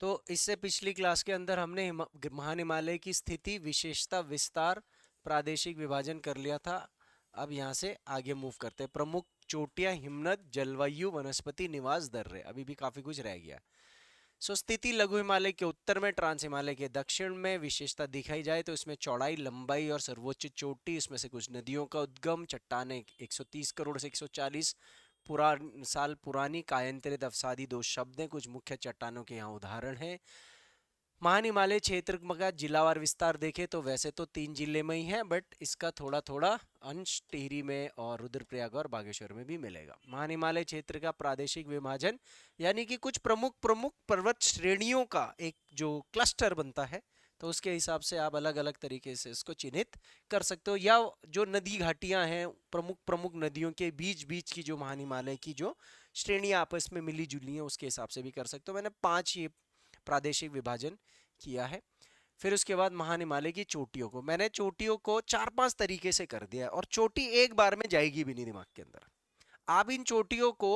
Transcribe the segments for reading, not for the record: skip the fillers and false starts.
तो इससे पिछली क्लास के अंदर हमने महान हिमालय की स्थिति, विशेषता, विस्तार, प्रादेशिक विभाजन कर लिया था। अब यहाँ से आगे मूव करते हैं। प्रमुख चोटियां, हिमनद, जलवायु, वनस्पति निवास, दर्रे, अभी भी काफी कुछ रह गया। स्थिति लघु हिमालय के उत्तर में, ट्रांस हिमालय के दक्षिण में। विशेषता दिखाई जाए तो इसमें चौड़ाई, लंबाई और सर्वोच्च चोटी, इसमें से कुछ नदियों का उद्गम, चट्टानें 130 करोड़ से 140 साल पुरानी, कायांतरित अवसादी दो शब्द हैं, कुछ मुख्य चट्टानों के यहाँ उदाहरण हैं। महान हिमालय क्षेत्र का जिलावार विस्तार देखें तो वैसे तो 3 जिले में ही है, बट इसका थोड़ा थोड़ा अंश टिहरी में और रुद्रप्रयाग और बागेश्वर में भी मिलेगा। महान हिमालय क्षेत्र का प्रादेशिक विभाजन यानी कि कुछ प्रमुख प्रमुख पर्वत श्रेणियों का एक जो क्लस्टर बनता है, तो उसके हिसाब से आप अलग अलग तरीके से इसको चिन्हित कर सकते हो। या जो नदी घाटियां हैं, प्रमुख प्रमुख नदियों के बीच बीच की जो महान हिमालय की जो श्रेणियां आपस में मिली जुली हैं, उसके हिसाब से भी कर सकते हो। मैंने 5 ये प्रादेशिक विभाजन किया है। फिर उसके बाद महान हिमालय की चोटियों को मैंने चोटियों को 4-5 तरीके से कर दिया है, और चोटी एक बार में जाएगी भी नहीं दिमाग के अंदर। आप इन चोटियों को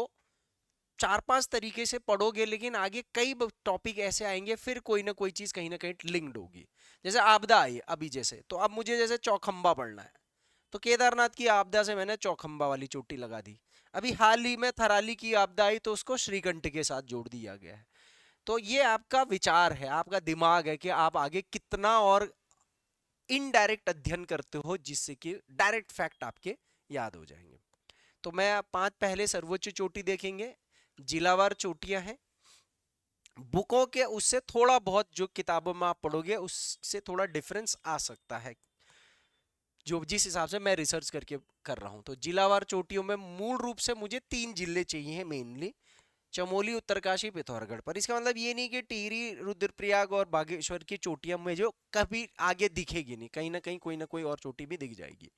4-5 तरीके से पढ़ोगे, लेकिन आगे कई टॉपिक ऐसे आएंगे, फिर कोई ना कोई चीज कहीं ना कहीं लिंक्ड होगी। जैसे आपदा आई अभी, जैसे तो अब मुझे जैसे चौखंबा पढ़ना है, तो केदारनाथ की आपदा से मैंने चौखंबा वाली चोटी लगा दी। अभी हाल ही में थराली की आपदा आई, तो उसको श्रीकंठ के साथ जोड़ दिया गया है। तो ये आपका विचार है, आपका दिमाग है कि आप आगे कितना और इनडायरेक्ट अध्ययन करते हो, जिससे कि डायरेक्ट फैक्ट आपके याद हो जाएंगे। तो मैं 5 पहले सर्वोच्च चोटी देखेंगे। जिलावार चोटियां हैं, बुकों के उससे थोड़ा बहुत जो किताबों में आप पढ़ोगे उससे थोड़ा डिफरेंस आ सकता है, जो जिस हिसाब से मैं रिसर्च करके कर रहा हूं। तो जिलावार चोटियों में मूल रूप से मुझे 3 जिले चाहिए मेनली, चमोली, उत्तरकाशी, पिथौरागढ़। पर इसका मतलब ये नहीं कि टिहरी, रुद्रप्रयाग और बागेश्वर की चोटियां में जो कभी आगे दिखेगी नहीं, कहीं ना कहीं कोई ना कोई और चोटी भी दिख जाएगी।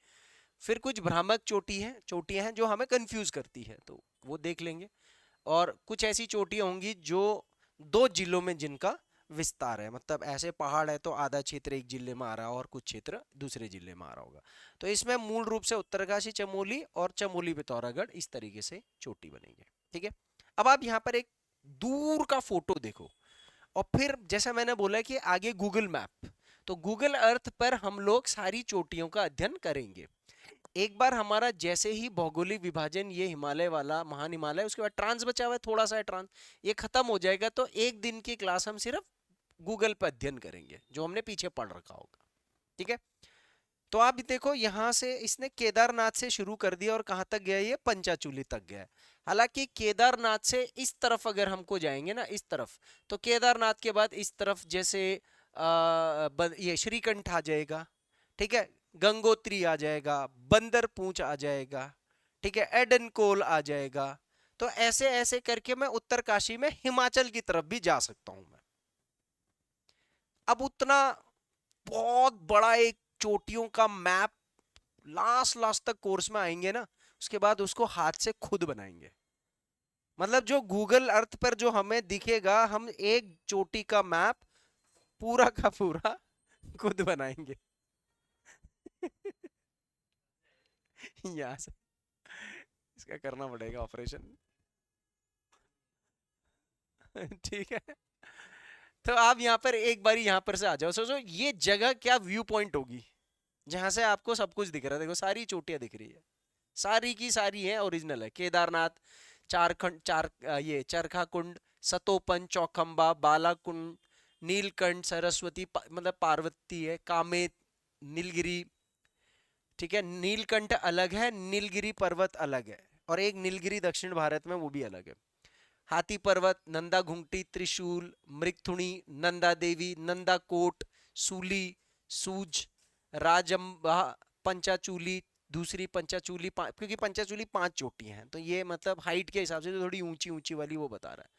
फिर कुछ भ्रामक चोटियां हैं जो हमें कंफ्यूज करती है, तो वो देख लेंगे। और कुछ ऐसी चोटियां होंगी जो 2 जिलों में जिनका विस्तार है, मतलब ऐसे पहाड़ है तो आधा क्षेत्र एक जिले में आ रहा है और कुछ क्षेत्र दूसरे जिले में आ रहा होगा। तो इसमें मूल रूप से उत्तरकाशी, चमोली और चमोली पिथौरागढ़ इस तरीके से चोटी बनेंगे। ठीक है, अब आप यहाँ पर एक दूर का फोटो देखो, और फिर जैसा मैंने बोला कि आगे गूगल मैप, तो गूगल अर्थ पर हम लोग सारी चोटियों का अध्ययन करेंगे। एक बार हमारा जैसे ही भौगोलिक विभाजन ये हिमालय वाला, महान हिमालय, उसके बाद ट्रांस बचा हुआ है थोड़ा सा ट्रांस, ये खत्म हो जाएगा, तो एक दिन की क्लास हम सिर्फ गूगल पर अध्ययन करेंगे जो हमने पीछे पढ़ रखा होगा। ठीक है, तो आप देखो यहां से इसने केदारनाथ से शुरू कर दिया और कहां तक गया, ये पंचाचूली तक गया। हालांकि केदारनाथ से इस तरफ अगर हमको जाएंगे ना, इस तरफ, तो केदारनाथ के बाद इस तरफ जैसे ये श्रीकंठ आ जाएगा, ठीक है, गंगोत्री आ जाएगा, बंदर पूंछ आ जाएगा, ठीक है, एडनकोल आ जाएगा। तो ऐसे ऐसे करके मैं उत्तरकाशी में हिमाचल की तरफ भी जा सकता हूं मैं। अब उतना बहुत बड़ा एक चोटियों का मैप लास्ट लास्ट तक कोर्स में आएंगे ना, उसके बाद उसको हाथ से खुद बनाएंगे। मतलब जो गूगल अर्थ पर जो हमें दिखेगा, हम एक चोटी का मैप पूरा का पूरा खुद बनाएंगे। यहाँ से इसका करना पड़ेगा ऑपरेशन। ठीक है, तो आप यहाँ पर एक बारी यहाँ पर से आ जाओ, सोचो ये जगह क्या व्यू पॉइंट होगी जहां से आपको सब कुछ दिख रहा है। देखो सारी चोटियां दिख रही है, सारी की सारी है, ओरिजिनल है। केदारनाथ, चारखंड, ये चरखा कुंड, सतोपन, चौखंबा, बालाकुंड, नीलकंठ, सरस्वती, मतलब पार्वती है, कामेत, नीलगिरी। ठीक है, नीलकंठ अलग है, नीलगिरी पर्वत अलग है, और एक नीलगिरी दक्षिण भारत में, वो भी अलग है। हाथी पर्वत, नंदा घुंगटी, त्रिशूल, मृगथुणी, नंदा देवी, नंदा कोट, सूली, सूज, राजम्बा, पंचाचूली, दूसरी पंचाचूली, क्योंकि पंचाचूली 5 चोटियां हैं, तो ये मतलब हाइट के हिसाब से तो थोड़ी ऊंची ऊंची वाली वो बता रहा है।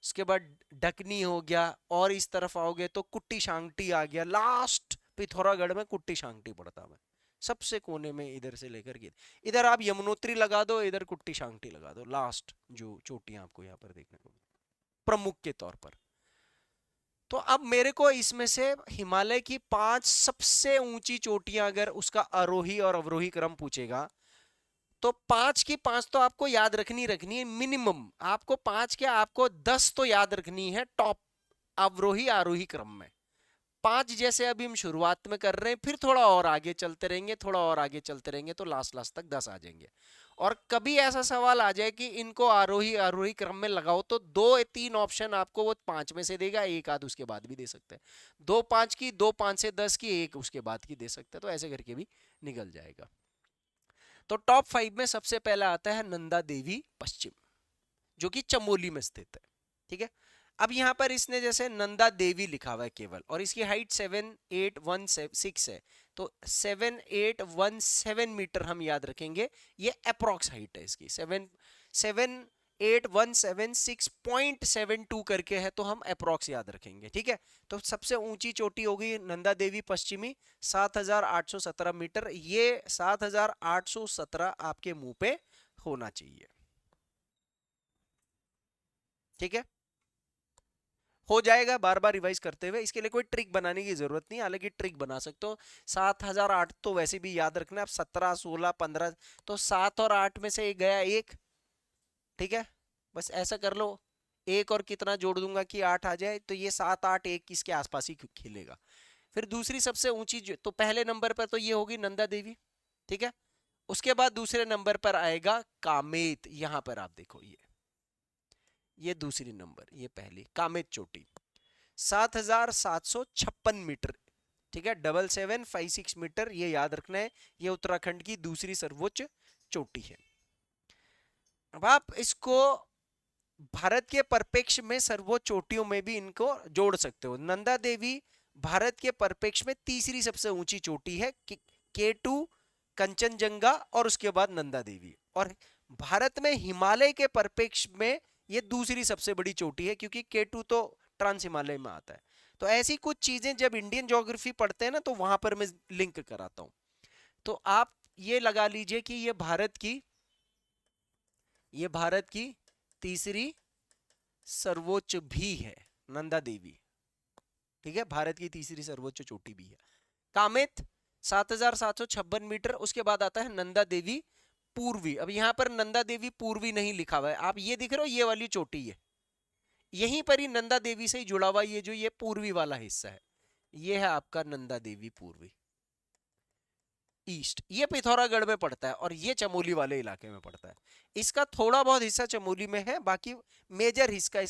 उसके बाद ढकनी हो गया, और इस तरफ आओगे तो कुट्टी शांगटी आ गया। लास्ट पिथौरागढ़ में कुट्टी शांगटी पड़ता है, सबसे कोने में, इधर से लेकर के इधर आप यमुनोत्री लगा दो, इधर कुट्टी शांगटी लगा दो, लास्ट जो चोटियां आपको यहाँ पर देखने को प्रमुख के तौर पर। तो अब मेरे को इसमें से हिमालय की 5 सबसे ऊंची चोटियां, अगर उसका आरोही और अवरोही क्रम पूछेगा, तो 5 की 5 तो आपको याद रखनी है मिनिमम। आपको 5 क्या, आपको 10 तो याद रखनी है टॉप अवरोही आरोही क्रम में। 5 जैसे अभी हम शुरुआत में कर रहे हैं, फिर थोड़ा और आगे चलते रहेंगे, थोड़ा और आगे चलते रहेंगे, तो लास्ट तक 10 आ जाएंगे। और कभी ऐसा सवाल आ जाए कि इनको आरोही आरोही क्रम में लगाओ, तो 2-3 ऑप्शन आपको वो 5 में से देगा, एक आध उसके बाद भी दे सकते हैं। 2 5 की, 2 5 से 10 की, एक उसके बाद की दे सकते हैं, तो ऐसे करके भी निकल जाएगा। तो टॉप 5 में सबसे पहला आता है नंदा देवी पश्चिम, जो कि चमोली में स्थित है। ठीक है, अब यहां पर इसने जैसे नंदा देवी लिखा हुआ है केवल, और इसकी हाइट 7816 है, तो 7817 मीटर हम याद रखेंगे, ये अप्रोक्स हाइट है इसकी। 7817 6.72 करके है, तो हम अप्रोक्स याद रखेंगे। ठीक है, तो सबसे ऊंची चोटी होगी नंदा देवी पश्चिमी, 7817 मीटर। ये 7817 आपके मुंह पे होना चाहिए। ठीक है, हो जाएगा बार बार रिवाइज करते हुए, इसके लिए कोई ट्रिक बनाने की जरूरत नहीं, हालांकि ट्रिक बना सकते हो। 7008 तो वैसे भी याद रखना, अब 17 16 15, तो 7 और 8 में से एक गया, एक। ठीक है, बस ऐसा कर लो, एक और कितना जोड़ दूंगा कि 8 आ जाए, तो ये 7 8 1 इसके आसपास ही खेलेगा। फिर दूसरी सबसे ऊंची तो पहले नंबर पर तो ये होगी नंदा देवी। ठीक है, उसके बाद दूसरे नंबर पर आएगा कामेत। यहां पर आप देखो, ये दूसरी नंबर, ये पहली कामेत चोटी, 7756 मीटर। ठीक है, 7756 मीटर, ये याद रखना है। ये उत्तराखंड की दूसरी सर्वोच्च चोटी है। अब आप इसको भारत के परिप्रेक्ष्य में सर्वोच्च चोटियों में भी इनको जोड़ सकते हो। नंदा देवी भारत के परिप्रेक्ष्य में तीसरी सबसे ऊंची चोटी है, K2 कंचनजंगा और उसके बाद नंदा देवी। और भारत में हिमालय के परिप्रेक्ष्य में ये दूसरी सबसे बड़ी चोटी है, क्योंकि K2 तो ट्रांस हिमालय में आता है। तो ऐसी कुछ चीजें जब इंडियन ज्योग्राफी पढ़ते हैं ना, तो वहां पर मैं लिंक कराता हूं। तो आप ये लगा लीजिए कि ये भारत की तीसरी सर्वोच्च भी है नंदा देवी। ठीक है, भारत की तीसरी सर्वोच्च चोटी भी है कामेत, 7756 मीटर। उसके बाद आता है नंदा देवी पूर्वी। अब यहां पर नंदा देवी पूर्वी नहीं लिखा हुआ है, आप ये दिख रहे हो, ये वाली चोटी है, यहीं पर ही नंदा देवी से ही जुड़ा हुआ ये जो ये पूर्वी वाला हिस्सा है, ये है आपका नंदा देवी पूर्वी ईस्ट। ये पिथौरागढ़ में पड़ता है और ये चमोली वाले इलाके में पड़ता है। इसका थोड़ा बहुत हिस्सा चमोली में है, बाकी मेजर हिस्सा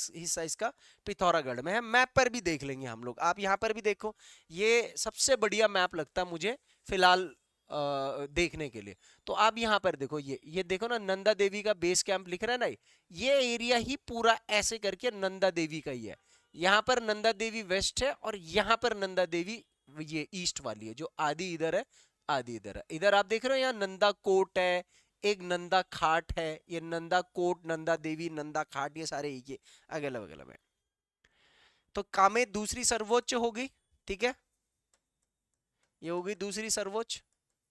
इसका पिथौरागढ़ में है। मैप पर भी देख लेंगे हम लोग, आप यहाँ पर भी देखो, ये सबसे बढ़िया मैप लगता है मुझे फिलहाल देखने के लिए। तो आप यहाँ पर देखो, ये देखो ना, नंदा देवी का बेस कैंप लिख रहा है ना, ये एरिया ही पूरा ऐसे करके नंदा देवी का ही है। यहाँ पर नंदा देवी वेस्ट है, और यहाँ पर नंदा देवी ये ईस्ट वाली है, जो आदि इधर है, आदि इधर है। इधर आप देख रहे हो, यहाँ नंदा कोट है, एक नंदा खाट है, ये नंदा कोट, नंदा देवी, नंदा खाट, ये सारे ये अगल अलग है। तो कामेत दूसरी सर्वोच्च होगी। ठीक है, ये होगी दूसरी सर्वोच्च,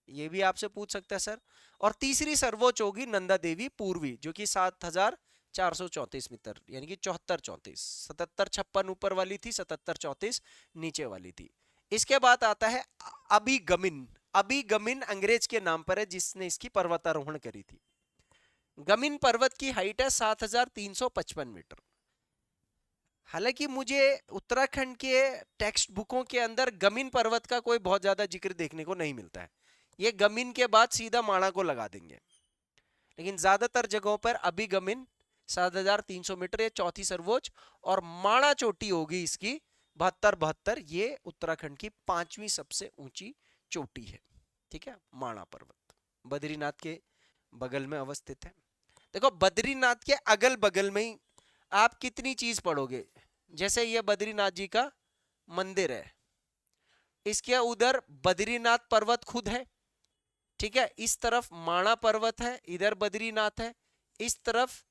ये भी आपसे पूछ सकता है सर। और तीसरी सर्वोच्च होगी नंदा देवी पूर्वी, जो कि 7434 मीटर, यानी कि 7434, 7756 ऊपर वाली थी, 7734 नीचे वाली थी। इसके बाद आता है अभिगमिन। अभिगमिन अंग्रेज के नाम पर है, जिसने इसकी पर्वतारोहण करी थी। गमिन पर्वत की हाइट है 7355 मीटर। हालांकि मुझे उत्तराखंड के टेक्स्ट बुकों के अंदर गमिन पर्वत का कोई बहुत ज्यादा जिक्र देखने को नहीं मिलता है, ये गमिन के बाद सीधा माणा को लगा देंगे, लेकिन ज्यादातर जगहों पर अभिगमिन 7300 मीटर, ये चौथी सर्वोच्च। और माणा चोटी होगी इसकी 7272, ये उत्तराखंड की 5वीं सबसे ऊंची चोटी है। ठीक है, माणा पर्वत बद्रीनाथ के बगल में अवस्थित है। देखो, बद्रीनाथ के अगल बगल में ही आप कितनी चीज पढ़ोगे, जैसे ये बद्रीनाथ जी का मंदिर है, इसके उधर बद्रीनाथ पर्वत खुद है। ठीक है, इस तरफ माणा पर्वत है, इधर बद्रीनाथ है, इस तरफ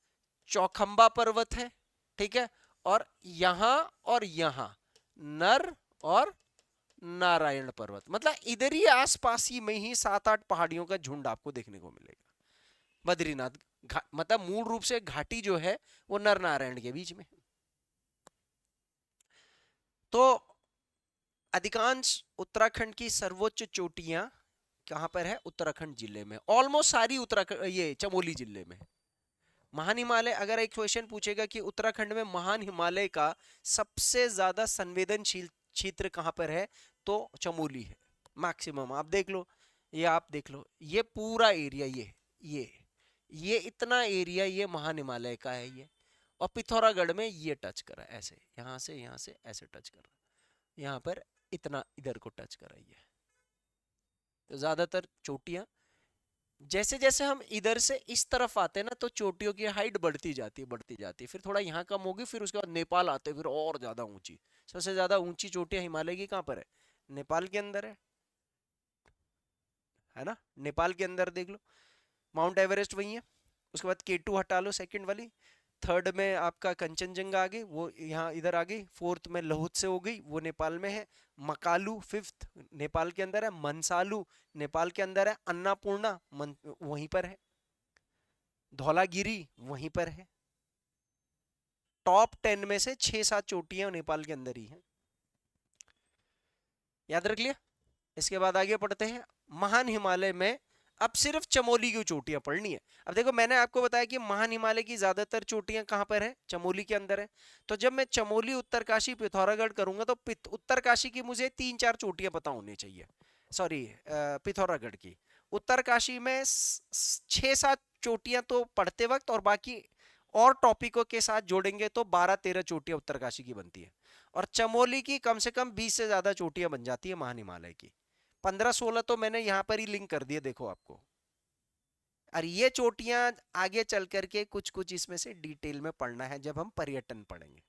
चौखंबा पर्वत है। ठीक है, और यहां नर और नारायण पर्वत, मतलब इधर ही आसपास ही में ही 7-8 पहाड़ियों का झुंड आपको देखने को मिलेगा। बद्रीनाथ मतलब मूल रूप से घाटी जो है वो नर नारायण के बीच में। तो अधिकांश उत्तराखंड की सर्वोच्च चोटियां कहां पर है? उत्तराखंड जिले में, ऑलमोस्ट सारी उत्तराखंड ये चमोली जिले में। महान हिमालय, अगर एक क्वेश्चन पूछेगा कि उत्तराखंड में महान हिमालय का सबसे ज्यादा संवेदनशील क्षेत्र कहां पर है, तो चमोली है। मैक्सिमम आप देख लो, ये आप देख लो, ये पूरा एरिया, ये ये इतना एरिया ये महान हिमालय का है ये। और पिथौरागढ़ में ये टच करा ऐसे, यहाँ से ऐसे टच कर रहा, यहाँ पर इतना इधर को टच करा ये। तो ज्यादातर चोटियां, जैसे जैसे हम इधर से इस तरफ आते हैं ना, तो चोटियों की हाइट बढ़ती जाती है, बढ़ती जाती है, फिर थोड़ा यहाँ कम होगी, फिर उसके बाद नेपाल आते हैं, फिर और ज्यादा ऊंची। सबसे ज्यादा ऊंची चोटियां हिमालय की कहाँ पर है? नेपाल के अंदर है ना? नेपाल के अंदर देख लो, माउंट एवरेस्ट वही है। उसके बाद केटू हटा लो सेकंड वाली, थर्ड में आपका कंचनजंगा आ गई, वो यहाँ इधर आ गई, फोर्थ में लहुत्से हो गई, वो नेपाल में है। मकालू फिफ्थ नेपाल के अंदर है, मनसालू नेपाल के अंदर है, अन्नापूर्णा वहीं पर है, धौलागिरी वहीं पर है। टॉप 10 में से 6-7 चोटियां नेपाल के अंदर ही हैं, याद रख लिया। इसके बाद आगे पढ़ते हैं महान हिमालय में। अब सिर्फ चमोली की चोटियां पढ़नी है। अब देखो, मैंने आपको बताया कि महान हिमालय की ज्यादातर चोटियां कहां पर है? चमोली के अंदर है। तो जब मैं चमोली, उत्तरकाशी, पिथौरागढ़ करूंगा, तो उत्तरकाशी की मुझे 3-4 चोटियां पता होनी चाहिए, सॉरी पिथौरागढ़ की। उत्तरकाशी में 6-7 चोटियां तो पढ़ते वक्त, और बाकी और टॉपिकों के साथ जोड़ेंगे तो 12-13 चोटियां उत्तरकाशी की बनती है। और चमोली की कम से कम 20 से ज्यादा चोटियां बन जाती है महान हिमालय की। 15-16 तो मैंने यहां पर ही लिंक कर दिए, देखो आपको। और ये चोटियां आगे चल करके कुछ कुछ इसमें से डिटेल में पढ़ना है, जब हम पर्यटन पढ़ेंगे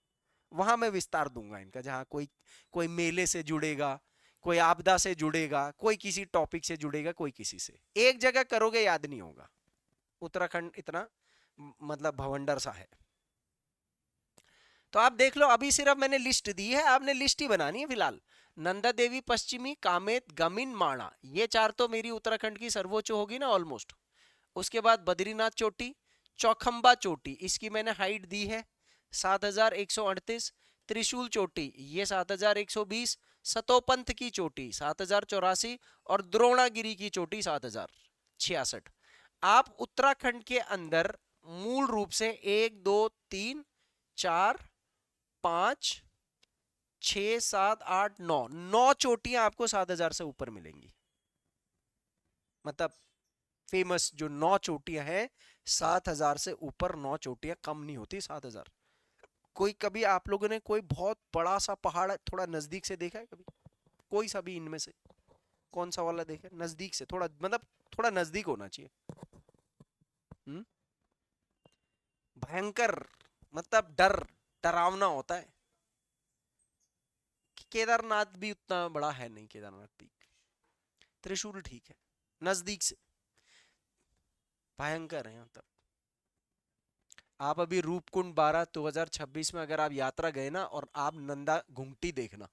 वहां मैं विस्तार दूंगा इनका। जहां कोई कोई मेले से जुड़ेगा, कोई आपदा से जुड़ेगा, कोई किसी टॉपिक से जुड़ेगा, कोई किसी से। एक जगह करोगे याद नहीं होगा। उत्तराखंड इतना मतलब भवंडर सा है। तो आप देख लो, अभी सिर्फ मैंने लिस्ट दी है, आपने लिस्ट ही बनानी है फिलहाल। नंदा देवी पश्चिमी, कामेत, गमिन, माणा, ये 4 तो मेरी उत्तराखंड की सर्वोच्च होगी ना ऑलमोस्ट। उसके बाद बद्रीनाथ चोटी, चौखंबा चोटी, इसकी मैंने हाइट दी है 7138। त्रिशूल चोटी ये 7120। सतोपंथ की चोटी 7084। और द्रोणागिरी की चोटी 7066। आप उत्तराखंड के अंदर मूल रूप से 1 2 3 4 5 6 7 8 9 चोटियां आपको 7000 से ऊपर मिलेंगी। मतलब फेमस जो 9 चोटियां हैं, 7000 से ऊपर 9 चोटियां, कम नहीं होती 7000। कोई कभी आप लोगों ने कोई बहुत बड़ा सा पहाड़ थोड़ा नजदीक से देखा है कभी? कोई सा भी इनमें से कौन सा वाला देखा है नजदीक से? थोड़ा मतलब थोड़ा नजदीक होना चाहिए। हम्म, भयंकर, मतलब डरावना होता है। केदारनाथ भी उतना बड़ा है नहीं, केदारनाथ पीक। त्रिशूल ठीक है, नजदीक से भयंकर है। मतलब आप अभी रूपकुंड 12 2026 में अगर आप यात्रा गए ना, और आप नंदा घुंगटी देखना,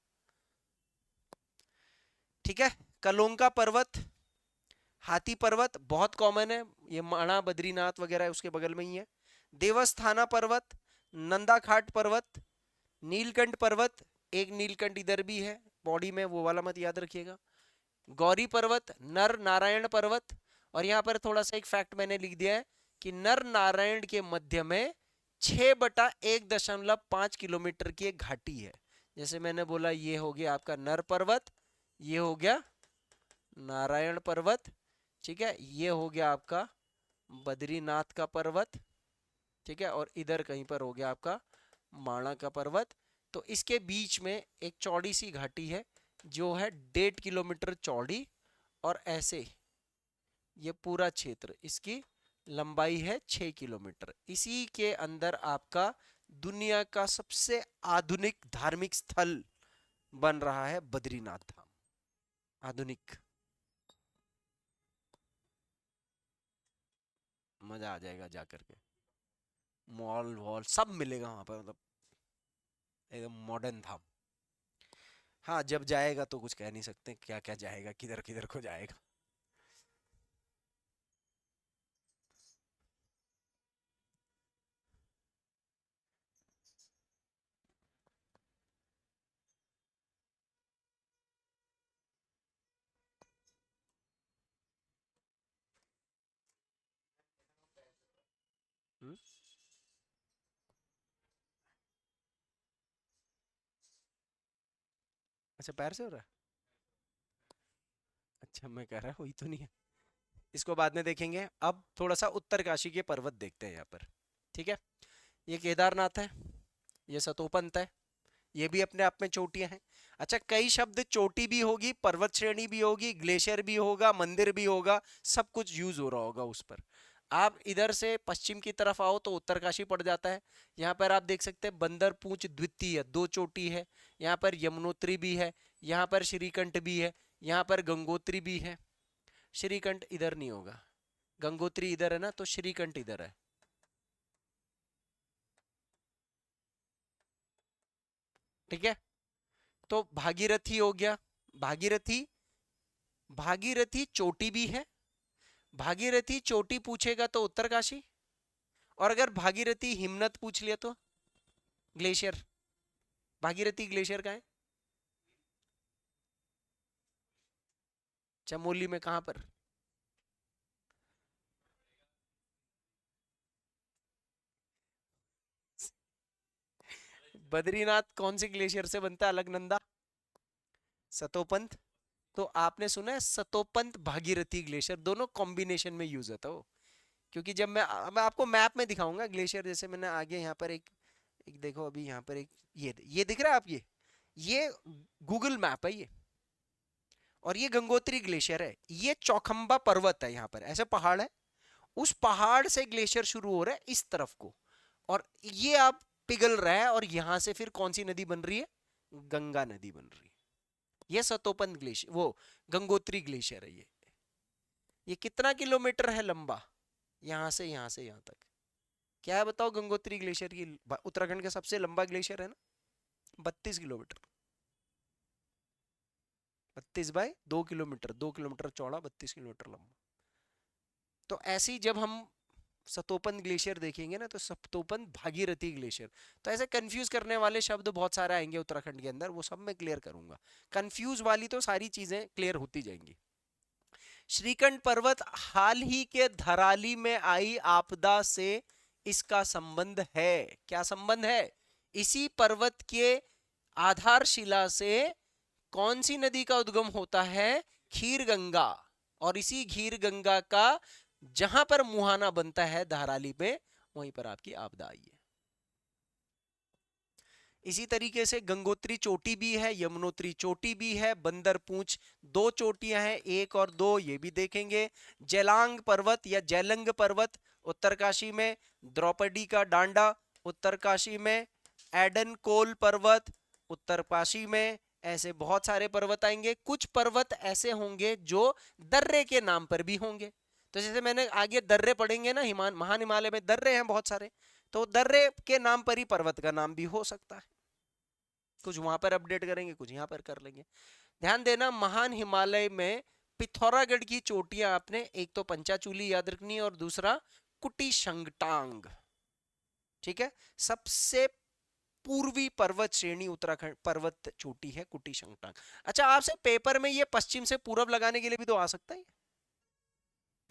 ठीक है। कलोंका पर्वत, हाथी पर्वत बहुत कॉमन है, ये माणा बद्रीनाथ वगैरह उसके बगल में ही है। देवस्थाना पर्वत, नंदा घाट पर्वत, नीलकंठ पर्वत, एक नीलकंठ इधर भी है बॉडी में, वो वाला मत याद रखिएगा। गौरी पर्वत, नर नारायण पर्वत। और यहाँ पर थोड़ा सा एक फैक्ट मैंने लिख दिया है कि नर नारायण के मध्य में 6/1.5 किलोमीटर की एक घाटी है। जैसे मैंने बोला, ये हो गया आपका नर पर्वत, ये हो गया नारायण पर्वत, ठीक है, ये हो गया आपका बद्रीनाथ का पर्वत, ठीक है, और इधर कहीं पर हो गया आपका माणा का पर्वत। तो इसके बीच में एक चौड़ी सी घाटी है, जो है 1.5 किलोमीटर चौड़ी, और ऐसे ये पूरा क्षेत्र, इसकी लंबाई है 6 किलोमीटर। इसी के अंदर आपका दुनिया का सबसे आधुनिक धार्मिक स्थल बन रहा है बद्रीनाथ धाम। आधुनिक, मजा आ जाएगा जाकर के। मॉल वॉल सब मिलेगा वहां पर, मतलब एकदम मॉडर्न धाम। हाँ, जब जाएगा तो कुछ कह नहीं सकते क्या क्या जाएगा, किधर किधर को जाएगा। हम्म? अच्छा पैर से हो रहा है। अच्छा मैं कह रहा हुई तो नहीं है। इसको बाद में देखेंगे। अब थोड़ा सा उत्तरकाशी के पर्वत देखते हैं यहाँ पर। ठीक है, ये केदारनाथ है, ये सतोपंत है, ये भी अपने आप में चोटियां हैं। अच्छा कई शब्द चोटी भी होगी, पर्वत श्रेणी भी होगी, ग्लेशियर भी होगा, मंदिर भी होगा, सब कुछ यूज हो रहा होगा उस पर। आप इधर से पश्चिम की तरफ आओ तो उत्तरकाशी पड़ जाता है। यहाँ पर आप देख सकते हैं बंदर पूंछ द्वितीय, दो चोटी है। यहाँ पर यमुनोत्री भी है, यहाँ पर श्रीकंठ भी है, यहाँ पर गंगोत्री भी है। श्रीकंठ इधर नहीं होगा, गंगोत्री इधर है ना, तो श्रीकंठ इधर है। ठीक है, तो भागीरथी हो गया। भागीरथी, भागीरथी चोटी भी है। भागीरथी चोटी पूछेगा तो उत्तरकाशी, और अगर भागीरथी हिमनद पूछ लिया तो ग्लेशियर। भागीरथी ग्लेशियर का है चमोली में, कहां पर? बद्रीनाथ कौन से ग्लेशियर से बनता है? अलकनंदा, सतोपंत। तो आपने सुना है सतोपंत भागीरथी ग्लेशियर, दोनों कॉम्बिनेशन में यूज होता है वो। क्योंकि जब मैं आपको मैप में दिखाऊंगा ग्लेशियर, जैसे मैंने आगे यहाँ पर एक देखो, अभी यहाँ पर एक ये दिख रहा है आप, ये गूगल मैप है ये। और ये गंगोत्री ग्लेशियर है, ये चौखंबा पर्वत है, यहाँ पर ऐसे पहाड़ है, उस पहाड़ से ग्लेशियर शुरू हो रहा है इस तरफ को, और ये आप पिघल रहा है, और यहां से फिर कौन सी नदी बन रही है? गंगा नदी बन रही है। ये सतोपन ग्लेशियर, वो गंगोत्री ग्लेशियर है ये कितना किलोमीटर है लंबा, यहां से यहां तक? क्या है बताओ? गंगोत्री ग्लेशियर की उत्तराखंड का सबसे लंबा ग्लेशियर है ना, 32 किलोमीटर। 32 बाई 2 किलोमीटर, 2 किलोमीटर चौड़ा, 32 किलोमीटर लंबा। तो ऐसे ही जब हम सतोपन ग्लेशियर देखेंगे ना, तो सतोपन भागीरथी ग्लेशियर, तो ऐसे कंफ्यूज करने वाले शब्द बहुत सारे आएंगे उत्तराखंड के अंदर, वो सब मैं क्लियर करूंगा। कंफ्यूज वाली तो सारी चीजें क्लियर होती जाएंगी। श्रीकंठ पर्वत हाल ही के धराली में आई आपदा से इसका संबंध है। क्या संबंध है? इसी पर्वत के आधारशिला से कौन सी नदी का उद्गम होता है? खीर गंगा। और इसी खीर गंगा का जहां पर मुहाना बनता है धाराली पे, वहीं पर आपकी आपदा आई है। इसी तरीके से गंगोत्री चोटी भी है, यमुनोत्री चोटी भी है, बंदर पूंछ दो चोटियां हैं, एक और दो, ये भी देखेंगे। जैलांग पर्वत या जैलंग पर्वत उत्तरकाशी में, द्रौपदी का डांडा उत्तरकाशी में, एडन कोल पर्वत उत्तरकाशी में। ऐसे बहुत सारे पर्वत आएंगे। कुछ पर्वत ऐसे होंगे जो दर्रे के नाम पर भी होंगे। तो जैसे मैंने आगे दर्रे पढ़ेंगे ना, महान हिमालय में दर्रे हैं बहुत सारे, तो दर्रे के नाम पर ही पर्वत का नाम भी हो सकता है। कुछ वहां पर अपडेट करेंगे, कुछ यहां पर कर लेंगे। ध्यान देना, महान हिमालय में पिथौरागढ़ की चोटियां आपने एक तो पंचाचूली याद रखनी है, और दूसरा कुटी शंगटांग। ठीक है, सबसे पूर्वी पर्वत श्रेणी उत्तराखंड पर्वत चोटी है कुटी शंगटांग। अच्छा, आपसे पेपर में ये पश्चिम से पूरब लगाने के लिए भी तो आ सकता है।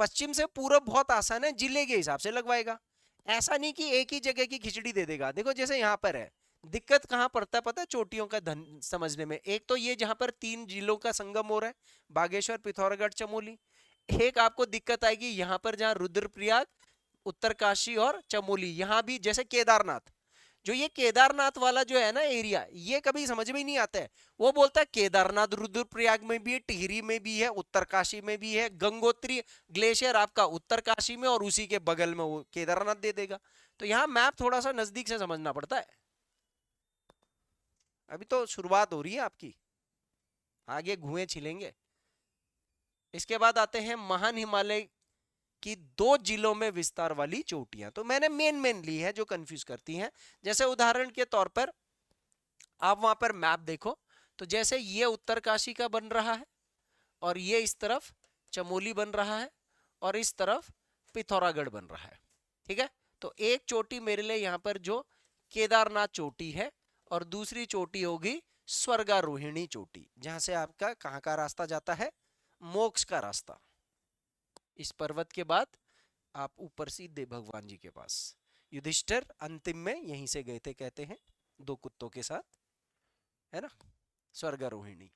पश्चिम से पूरब बहुत आसान है, जिले के हिसाब से लगवाएगा। ऐसा नहीं कि एक ही जगह की खिचड़ी दे देगा। देखो जैसे यहाँ पर है, दिक्कत कहाँ पड़ता है पता है चोटियों का धन समझने में? एक तो ये जहां पर 3 जिलों का संगम हो रहा है, बागेश्वर, पिथौरागढ़, चमोली। एक आपको दिक्कत आएगी यहाँ पर जहां रुद्रप्रयाग, उत्तरकाशी और चमोली, यहाँ भी जैसे केदारनाथ, जो ये केदारनाथ वाला जो है ना एरिया, ये कभी समझ में ही नहीं आता है। वो बोलता है केदारनाथ रुद्रप्रयाग में भी है, टिहरी में भी है, उत्तरकाशी में भी है, गंगोत्री ग्लेशियर आपका उत्तरकाशी में, और उसी के बगल में वो केदारनाथ दे देगा। तो यहाँ मैप थोड़ा सा नजदीक से समझना पड़ता है। अभी तो शुरुआत हो रही है आपकी, आगे घुए छिलेंगे। इसके बाद आते हैं महान हिमालय की 2 जिलों में विस्तार वाली चोटियां। तो मैंने मेन ली है जो कंफ्यूज करती हैं। जैसे उदाहरण के तौर पर आप वहां पर मैप देखो, तो जैसे ये उत्तरकाशी का बन रहा है, और ये इस तरफ चमोली बन रहा है, और इस तरफ पिथौरागढ़ बन रहा है। ठीक है, तो एक चोटी मेरे लिए यहां पर जो केदारनाथ चोटी है, और दूसरी चोटी होगी स्वर्गारोहिणी चोटी, जहां से आपका कहां का रास्ता जाता है? मोक्ष का रास्ता। इस पर्वत के बाद आप ऊपर सीधे भगवान जी के पास। युधिष्ठिर अंतिम में यहीं से गए थे कहते हैं, 2 कुत्तों के साथ, है ना। स्वर्गारोहिणी।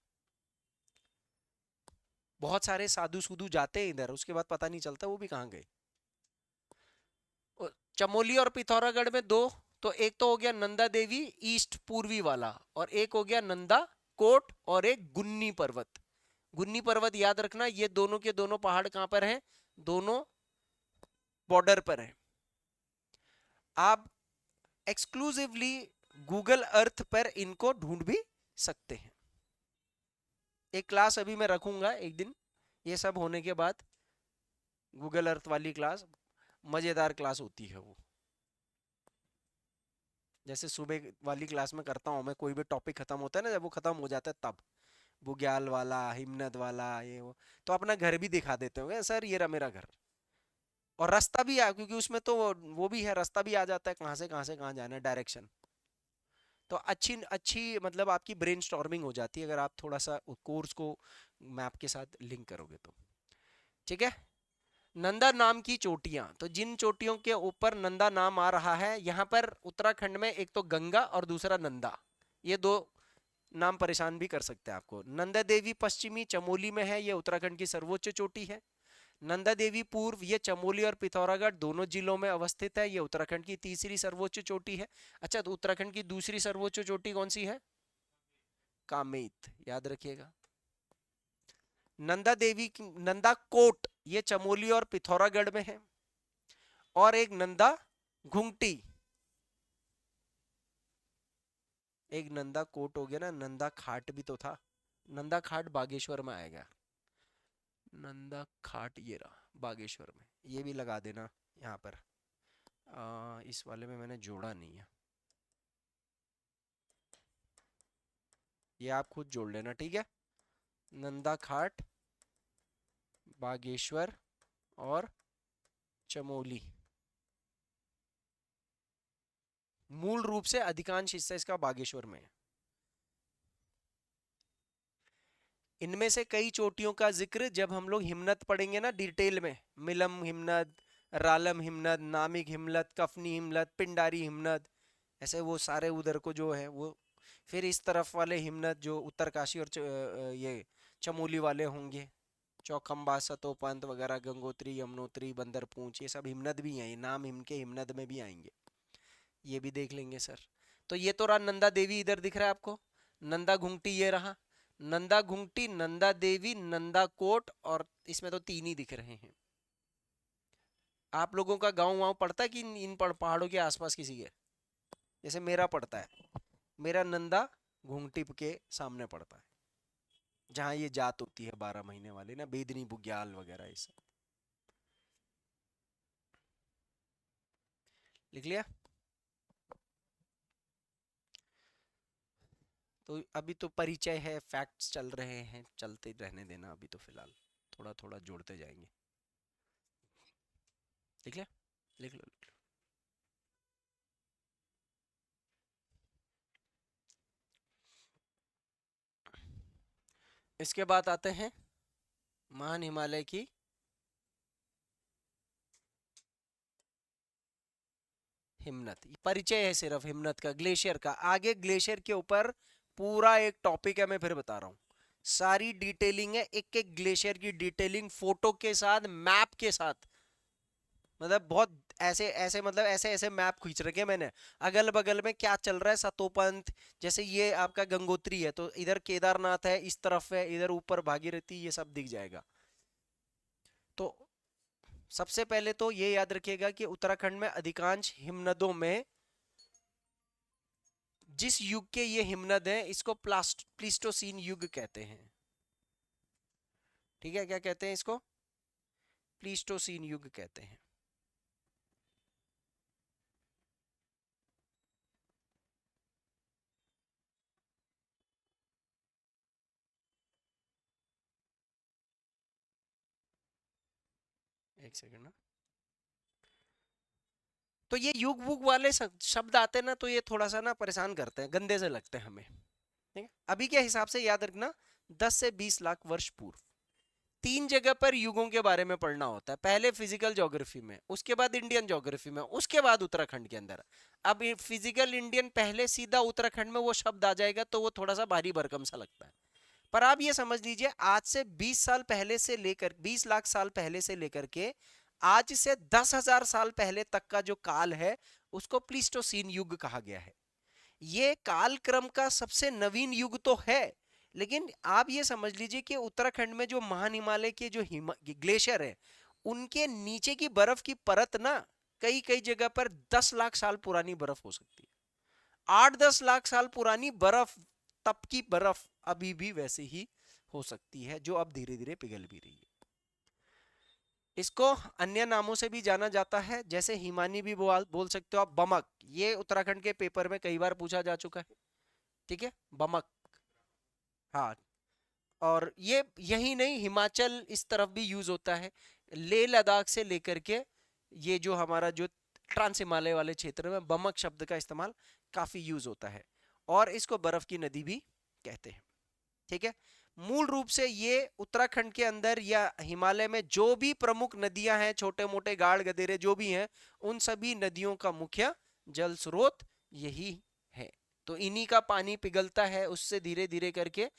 बहुत सारे साधु सुधु जाते हैं इधर, उसके बाद पता नहीं चलता वो भी कहाँ गए। चमोली और पिथौरागढ़ में दो, तो एक तो हो गया नंदा देवी ईस्ट पूर्वी वाला, और एक हो गया नंदा कोट, और एक गुन्नी पर्वत। गुन्नी पर्वत याद रखना, ये दोनों के दोनों पहाड़ कहां पर हैं? दोनों बॉर्डर पर हैं। आप एक्सक्लूसिवली गूगल अर्थ पर इनको ढूंढ भी सकते हैं। एक क्लास अभी मैं रखूंगा एक दिन, ये सब होने के बाद, गूगल अर्थ वाली क्लास, मजेदार क्लास होती है वो। जैसे सुबह वाली क्लास में करता हूँ मैं, कोई भी टॉपिक खत्म होता है ना, जब वो खत्म हो जाता है तब, बुग्याल वाला, हिमनद वाला, ये वो, तो अपना घर भी दिखा देते होंगे, सर ये रहा मेरा घर, और रास्ता भी आ, क्योंकि उसमें तो वो भी है, रास्ता भी आ जाता है, कहाँ से कहाँ जाना है, डायरेक्शन। तो अच्छी अच्छी मतलब आपकी ब्रेनस्टॉर्मिंग हो जाती है अगर आप थोड़ा सा कोर्स को मैप के साथ लिंक करोगे तो। ठीक है। नंदा नाम की चोटियां, तो जिन चोटियों के ऊपर नंदा नाम आ रहा है, यहाँ पर उत्तराखंड में एक तो गंगा और दूसरा नंदा, ये दो नाम परेशान भी कर सकते हैं आपको। नंदा देवी पश्चिमी चमोली में है, ये उत्तराखंड की सर्वोच्च चोटी है। नंदा देवी पूर्व, ये चमोली और पिथौरागढ़ दोनों जिलों में अवस्थित है, ये उत्तराखंड की तीसरी सर्वोच्च चोटी है। अच्छा, तो उत्तराखंड की दूसरी सर्वोच्च चोटी कौन सी है? कामेत, याद रखिएगा। नंदा देवी की नंदा कोट, ये चमोली और पिथौरागढ़ में है। और एक नंदा घुंगटी, एक नंदा कोट हो गया ना, नंदा खाट भी तो था, नंदा खाट बागेश्वर में आएगा। नंदा खाट ये रहा बागेश्वर में, ये भी लगा देना यहाँ पर। इस वाले में मैंने जोड़ा नहीं है, ये आप खुद जोड़ लेना, ठीक है। नंदा खाट, बागेश्वर और चमोली, मूल रूप से अधिकांश हिस्सा इसका बागेश्वर में है। इनमें से कई चोटियों का जिक्र जब हम लोग हिमनद पढ़ेंगे ना डिटेल में, मिलम हिमनद, रालम हिमनद, नामिक हिमनद, कफनी हिमनद, पिंडारी हिमनद, ऐसे वो सारे उधर को जो है वो, फिर इस तरफ वाले हिमनद जो उत्तरकाशी और ये चमोली वाले होंगे, चौखंबा, सतोपंत वगैरह, गंगोत्री, यमुनोत्री, बंदरपूंछ, ये सब हिमनद भी हैं, ये नाम इनके हिमनद में भी आएंगे, ये भी देख लेंगे सर। तो ये तो रहा नंदा देवी, इधर दिख रहा है आपको। नंदा घुंगटी ये रहा, नंदा घुंगटी, नंदा देवी, नंदा कोट, और इसमें तो तीन ही दिख रहे हैं। आप लोगों का गांव वाँव पड़ता है कि इन पहाड़ों के आसपास किसी के? जैसे मेरा पड़ता है, मेरा नंदा घुंगटी के सामने पड़ता है, जहाँ ये जात होती है 12 महीने वाली ना, बेदनी, बुग्याल वगैरह, ये सब लिख लिया। तो अभी तो परिचय है, फैक्ट्स चल रहे हैं, चलते रहने देना अभी तो फिलहाल, थोड़ा थोड़ा जोड़ते जाएंगे। लिख लिया, लिख लो, लिख लो। इसके बाद आते हैं महान हिमालय की हिमनद। परिचय है सिर्फ हिमनद का, ग्लेशियर का, आगे ग्लेशियर के ऊपर पूरा एक टॉपिक है, मैं फिर बता रहा हूँ, सारी डिटेलिंग है, एक एक ग्लेशियर की डिटेलिंग, फोटो के साथ, मैप के साथ, मतलब बहुत ऐसे ऐसे, मतलब ऐसे ऐसे मैप खींच रखे मैंने, अगल बगल में क्या चल रहा है, सतोपंथ, जैसे ये आपका गंगोत्री है तो इधर केदारनाथ है, इस तरफ है, इधर ऊपर भागीरथी, ये सब दिख जाएगा। तो सबसे पहले तो ये याद रखिएगा कि उत्तराखंड में अधिकांश हिमनदों में, जिस युग के ये हिमनद हैं, इसको प्लीस्टोसीन युग कहते हैं। ठीक है, क्या कहते हैं इसको? प्लीस्टोसीन युग कहते हैं। एक सेकंड ना, तो ये युग वुग वाले शब्द आते हैं ना, तो ये थोड़ा सा ना परेशान करते हैं, गंदे से लगते हैं हमें। ठीक है, अभी के हिसाब से याद रखना, 10 से 20 लाख वर्ष पूर्व, तीन जगह पर युगों के बारे में पढ़ना होता है, पहले फिजिकल ज्योग्राफी में, उसके बाद इंडियन ज्योग्राफी में, उसके बाद उत्तराखंड के अंदर। अब फिजिकल इंडियन पहले सीधा उत्तराखंड में वो शब्द आ जाएगा तो वो थोड़ा सा भारी भरकम सा लगता है। पर आप ये समझ लीजिए आज से 20 साल पहले से लेकर 20 लाख साल पहले से लेकर के आज से 10,000 साल पहले तक का जो काल है उसको प्लीस्टोसीन युग कहा गया है। ये कालक्रम का सबसे नवीन युग तो है, लेकिन आप ये समझ लीजिए कि उत्तराखंड में जो महान हिमालय के जो ग्लेशियर है उनके नीचे की बर्फ की परत ना कई कई जगह पर 10 लाख साल पुरानी बर्फ हो सकती है। 8-10 लाख साल पुरानी बर्फ, तब की बर्फ अभी भी वैसे ही हो सकती है जो अब धीरे धीरे पिघल भी रही है। इसको अन्य नामों से भी जाना जाता है, जैसे हिमानी भी बोल सकते हो आप, बमक। ये उत्तराखंड के पेपर में कई बार पूछा जा चुका है, ठीक है, बमक। हाँ, और ये यही नहीं, हिमाचल इस तरफ भी यूज होता है, लेह लद्दाख से लेकर के ये जो हमारा जो ट्रांस हिमालय वाले क्षेत्र में बमक शब्द का इस्तेमाल काफी यूज होता है, और इसको बर्फ की नदी भी कहते हैं, ठीक है। मूल रूप से ये उत्तराखंड के अंदर या हिमालय में जो भी प्रमुख नदियां हैं, छोटे मोटे गाढ़ गदेरे जो भी हैं, उन सभी नदियों का मुख्य जल स्रोत यही है। तो इन्हीं का पानी पिघलता है, उससे धीरे धीरे करके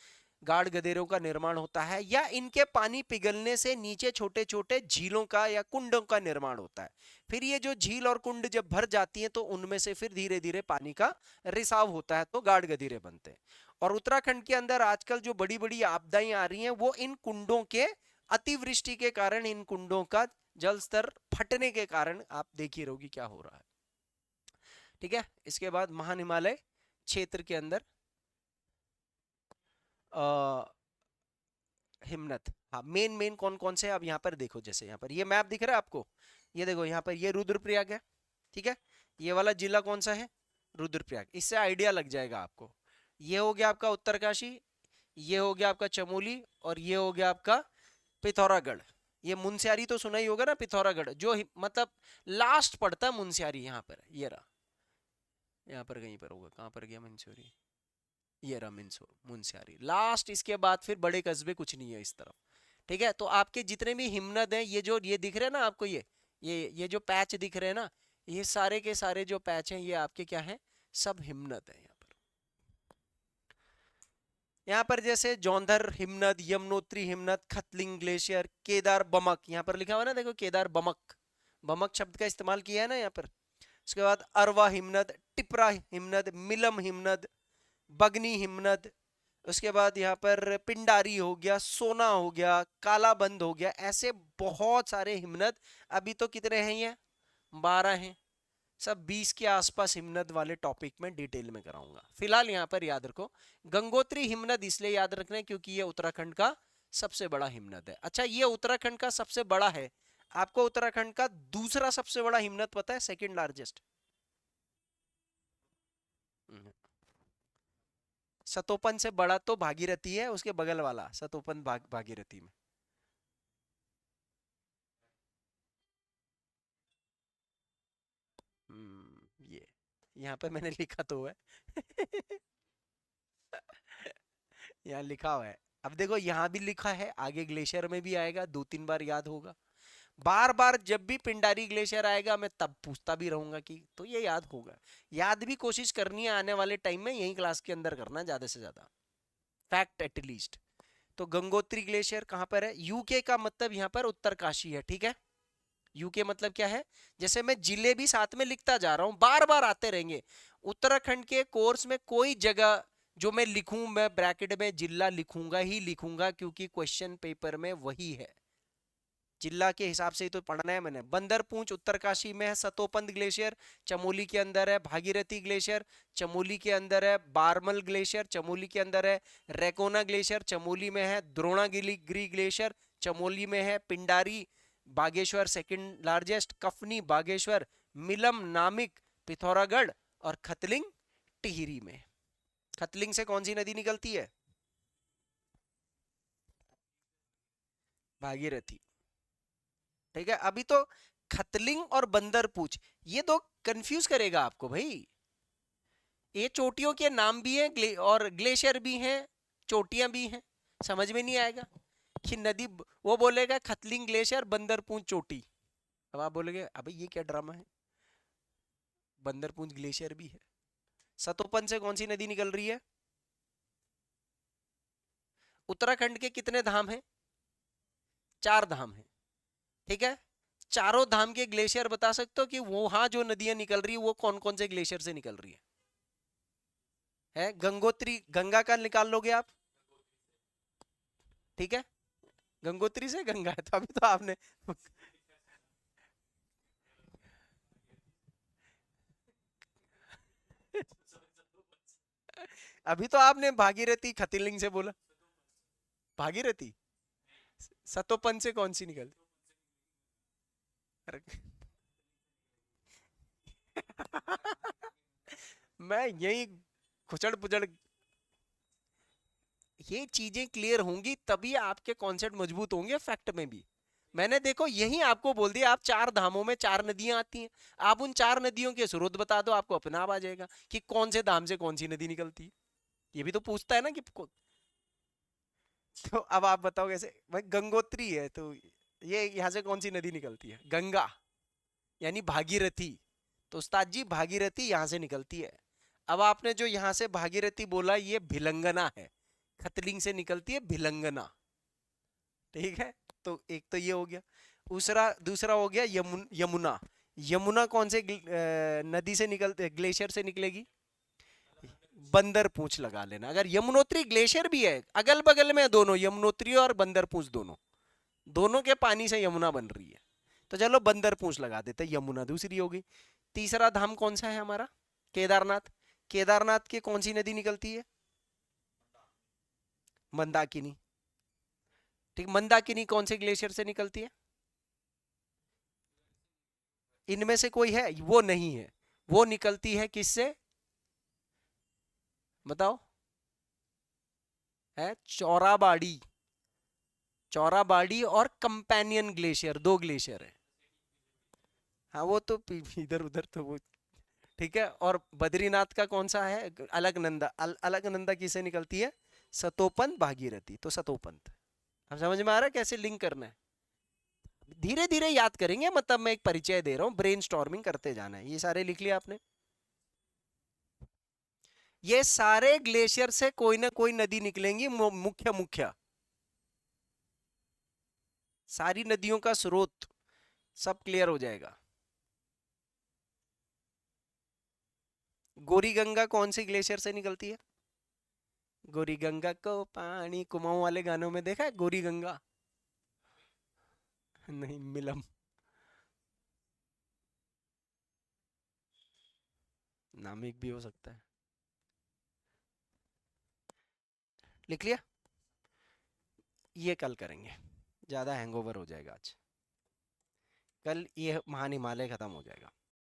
गाढ़ गदेरों का निर्माण होता है, या इनके पानी पिघलने से नीचे छोटे छोटे झीलों का या कुंडों का निर्माण होता है। फिर ये जो झील और कुंड जब भर जाती हैं तो उनमें से फिर धीरे धीरे पानी का रिसाव होता है, तो गाढ़ गदेरे बनते हैं। और उत्तराखंड के अंदर आजकल जो बड़ी बड़ी आपदाएं आ रही हैं वो इन कुंडों के अतिवृष्टि के कारण, इन कुंडों का जल स्तर फटने के कारण आप देख ही रहोगी क्या हो रहा है, ठीक है। इसके बाद महान हिमालय क्षेत्र के अंदर हिमनद, हाँ, मेन मेन कौन कौन से, अब यहाँ पर देखो, जैसे यहाँ पर ये मैप दिख रहा है आपको, ये देखो यहाँ पर ये रुद्रप्रयाग है, ठीक है। ये वाला जिला कौन सा है, रुद्रप्रयाग, इससे आइडिया लग जाएगा आपको। ये हो गया आपका उत्तरकाशी, ये हो गया आपका चमोली, और ये हो गया आपका पिथौरागढ़। ये मुनस्यारी तो सुना ही होगा ना, पिथौरागढ़ जो मतलब लास्ट पड़ता है मुनस्यारी, यहाँ पर ये रहा, यहाँ पर कहीं पर होगा, कहाँ पर गया मुनस्यारी, ये रहा मुनस्यारी लास्ट, इसके बाद फिर बड़े कस्बे कुछ नहीं है इस तरफ, ठीक है। तो आपके जितने भी हिमनद हैं, ये जो ये दिख रहे हैं ना आपको, ये जो पैच दिख रहे हैं ना, ये सारे के सारे जो पैच हैं ये आपके क्या हैं, सब हिमनद है। यहाँ पर जैसे जौंधर हिमनद, यमुनोत्री हिमनद, खतलिंग ग्लेशियर, केदार बमक, यहाँ पर लिखा हुआ ना देखो, केदार बमक, बमक शब्द का इस्तेमाल किया है ना यहाँ पर। उसके बाद अरवा हिमनद, टिपरा हिमनद, मिलम हिमनद, बगनी हिमनद, उसके बाद यहाँ पर पिंडारी हो गया, सोना हो गया, कालाबंद हो गया, ऐसे बहुत सारे हिमनद। अभी तो कितने हैं ये, 12 हैं, सब 20 के आसपास हिमनद वाले टॉपिक में डिटेल में कराऊंगा। फिलहाल यहाँ पर याद रखो, गंगोत्री हिमनद इसलिए याद रखना है क्योंकि ये उत्तराखंड का सबसे बड़ा हिमनद है। अच्छा, ये उत्तराखंड का सबसे बड़ा है, आपको उत्तराखंड का दूसरा सबसे बड़ा हिमनद पता है, सेकंड लार्जेस्ट? सतोपन से बड़ा तो भागीरथी है, उसके बगल वाला सतोपन भागीरथी में। ये यहाँ पे मैंने लिखा तो है यहाँ लिखा हुआ है, अब देखो यहाँ भी लिखा है, आगे ग्लेशियर में भी आएगा, 2-3 बार याद होगा। बार बार जब भी पिंडारी ग्लेशियर आएगा मैं तब पूछता भी रहूंगा कि, तो ये याद होगा। याद भी कोशिश करनी है आने वाले टाइम में, यही क्लास के अंदर करना ज्यादा से ज्यादा, फैक्ट एटलीस्ट। तो गंगोत्री ग्लेशियर कहाँ पर है, यूके का मतलब यहाँ पर उत्तरकाशी है, ठीक है। यूके मतलब क्या है, जैसे मैं जिले भी साथ में लिखता जा रहा हूं, बार बार आते रहेंगे। उत्तराखंड के कोर्स में कोई जगह जो मैं लिखूं, मैं ब्रैकेट में जिला लिखूंगा ही लिखूंगा, क्योंकि क्वेश्चन पेपर में वही है, जिला के हिसाब से ही तो पढ़ना है मैंने। बंदरपूंछ उत्तरकाशी में है, सतोपंत ग्लेशियर चमोली के अंदर है, भागीरथी ग्लेशियर चमोली के अंदर है, बारमल ग्लेशियर चमोली के अंदर है, रेकोना ग्लेशियर चमोली में है, द्रोणागिरी ग्लेशियर चमोली में है, पिंडारी बागेश्वर सेकंड लार्जेस्ट, कफनी बागेश्वर, मिलम नामिक पिथौरागढ़, और खतलिंग टिहरी में। खतलिंग से कौन सी नदी निकलती है, भागीरथी, ठीक है। अभी तो खतलिंग और बंदरपूछ ये दो कंफ्यूज करेगा आपको भाई, ये चोटियों के नाम भी हैं और ग्लेशियर भी हैं, चोटियां भी हैं, समझ में नहीं आएगा कि नदी, वो बोलेगा खतलिंग ग्लेशियर बंदरपूंछ चोटी। अब आप बोलोगे अबे ये क्या ड्रामा है, बंदरपूंछ ग्लेशियर भी है। सतोपन से कौन सी नदी निकल रही है? उत्तराखंड के कितने धाम हैं? 4 धाम हैं, ठीक है। चारों धाम के ग्लेशियर बता सकते हो कि वहां जो नदियां निकल रही है वो कौन कौन से ग्लेशियर से निकल रही है? गंगोत्री, गंगा का निकाल लोगे आप, ठीक है। गंगोत्री से गंगा है, तो अभी तो आपने अभी तो आपने भागीरथी खतिलिंग से बोला। भागीरथी सतोपन से कौन सी निकल? अरे मैं यही खुचड़ पुचड़, ये चीजें क्लियर होंगी तभी आपके कॉन्सेप्ट मजबूत होंगे फैक्ट में भी। मैंने देखो यही आपको बोल दिया, आप 4 धामों में 4 नदियां आती हैं, आप उन 4 नदियों के स्रोत बता दो, आपको अपना आप आ जाएगा कि कौन से धाम से कौन सी नदी निकलती है। ये भी तो पूछता है ना कि तो अब आप बताओ कैसे भाई, गंगोत्री है तो ये यहाँ से कौन सी नदी निकलती है? गंगा, यानी भागीरथी। तो उस्ताद जी भागीरथी यहाँ से निकलती है। अब आपने जो यहाँ से भागीरथी बोला ये भिलंगना है, खतलिंग से निकलती है भिलंगना, ठीक है। तो एक तो ये हो गया। दूसरा दूसरा हो गया यमुना। यमुना कौन से नदी से निकलते, ग्लेशियर से निकलेगी? बंदर पूंछ लगा लेना, अगर यमुनोत्री ग्लेशियर भी है अगल बगल में, दोनों यमुनोत्री और बंदर पूंछ दोनों, दोनों के पानी से यमुना बन रही है, तो चलो बंदर पूंछ लगा देते, यमुना दूसरी होगी। तीसरा धाम कौन सा है हमारा? केदारनाथ। केदारनाथ की कौन सी नदी निकलती है? मंदाकिनी, ठीक। मंदाकिनी कौन से ग्लेशियर से निकलती है? इनमें से कोई है? वो नहीं है, वो निकलती है किससे बताओ? है चौराबाड़ी। चौराबाड़ी और कंपेनियन ग्लेशियर, 2 ग्लेशियर है। हाँ वो तो इधर उधर तो वो, ठीक है। और बद्रीनाथ का कौन सा है? अलकनंदा। अलकनंदा किसे निकलती है? सतोपंत भागीरथी, तो सतोपंत। अब समझ में आ रहा है कैसे लिंक करना है? धीरे धीरे याद करेंगे, मतलब मैं एक परिचय दे रहा हूँ, ब्रेन स्टॉर्मिंग करते जाना है। ये सारे लिख लिया आपने? ये सारे ग्लेशियर से कोई ना कोई नदी निकलेंगी, मुख्य मुख्य सारी नदियों का स्रोत सब क्लियर हो जाएगा। गोरी गंगा कौन सी ग्लेशियर से निकलती है? गोरी गंगा को पानी, कुमाऊं वाले गानों में देखा है गोरी गंगा? नहीं, मिलम। नामिक भी हो सकता है। लिख लिया? ये कल करेंगे, ज्यादा हैंगओवर हो जाएगा आज। कल ये महान हिमालय खत्म हो जाएगा।